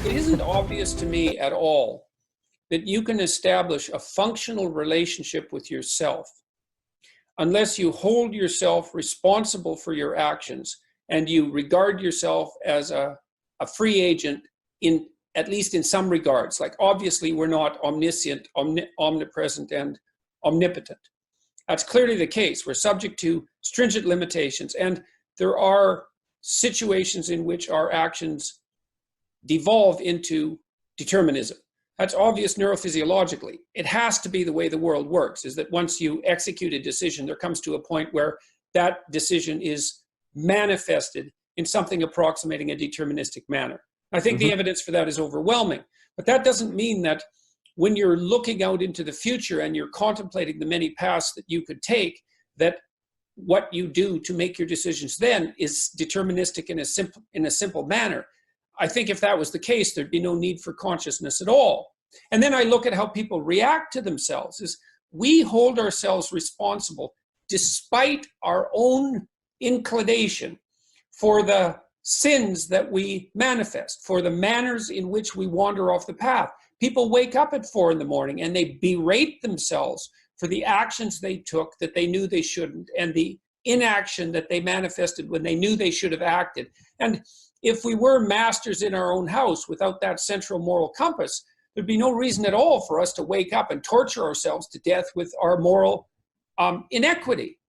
It isn't obvious to me at all that you can establish a functional relationship with yourself unless you hold yourself responsible for your actions and you regard yourself as a free agent in at least in some regards. Like, obviously, we're not omniscient, omnipresent, and omnipotent. That's clearly the case. We're subject to stringent limitations, and there are situations in which our actions devolve into determinism. That's obvious neurophysiologically. It has to be the way the world works, is that once you execute a decision, there comes to a point where that decision is manifested in something approximating a deterministic manner. I think the evidence for that is overwhelming, but that doesn't mean that when you're looking out into the future and you're contemplating the many paths that you could take, that what you do to make your decisions then is deterministic in a simple manner. I think if that was the case, there'd be no need for consciousness at all. And then I look at how people react to themselves. Is we hold ourselves responsible despite our own inclination for the sins that we manifest, for the manners in which we wander off the path. People wake up at 4 a.m. and they berate themselves for the actions they took that they knew they shouldn't, and the inaction that they manifested when they knew they should have acted. And if we were masters in our own house without that central moral compass, there'd be no reason at all for us to wake up and torture ourselves to death with our moral inequity.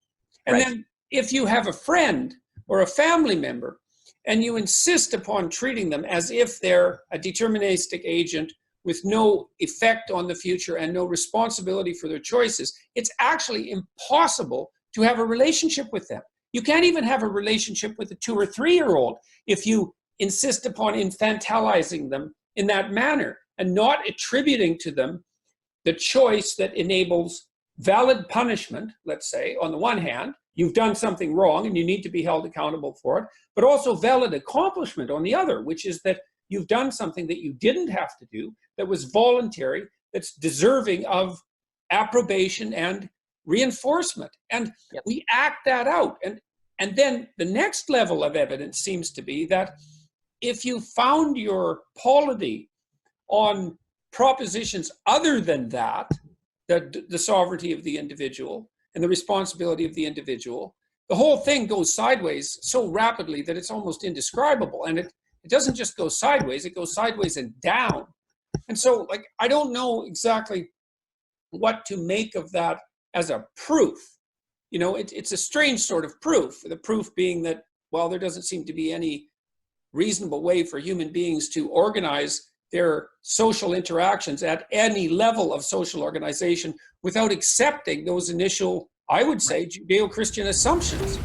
And then if you have a friend or a family member and you insist upon treating them as if they're a deterministic agent with no effect on the future and no responsibility for their choices, it's actually impossible to have a relationship with them. You can't even have a relationship with a 2 or 3-year-old if you insist upon infantilizing them in that manner and not attributing to them the choice that enables valid punishment. Let's say, on the one hand, you've done something wrong and you need to be held accountable for it, but also valid accomplishment on the other, which is that you've done something that you didn't have to do, that was voluntary, that's deserving of approbation and reinforcement. And we act that out. And then the next level of evidence seems to be that if you found your polity on propositions other than that, the sovereignty of the individual and the responsibility of the individual, the whole thing goes sideways so rapidly that it's almost indescribable. And it doesn't just go sideways, it goes sideways and down. And so, like, I don't know exactly what to make of that as a proof. You know, it's a strange sort of proof, the proof being that, well, there doesn't seem to be any reasonable way for human beings to organize their social interactions at any level of social organization without accepting those initial, I would say, Judeo-Christian assumptions.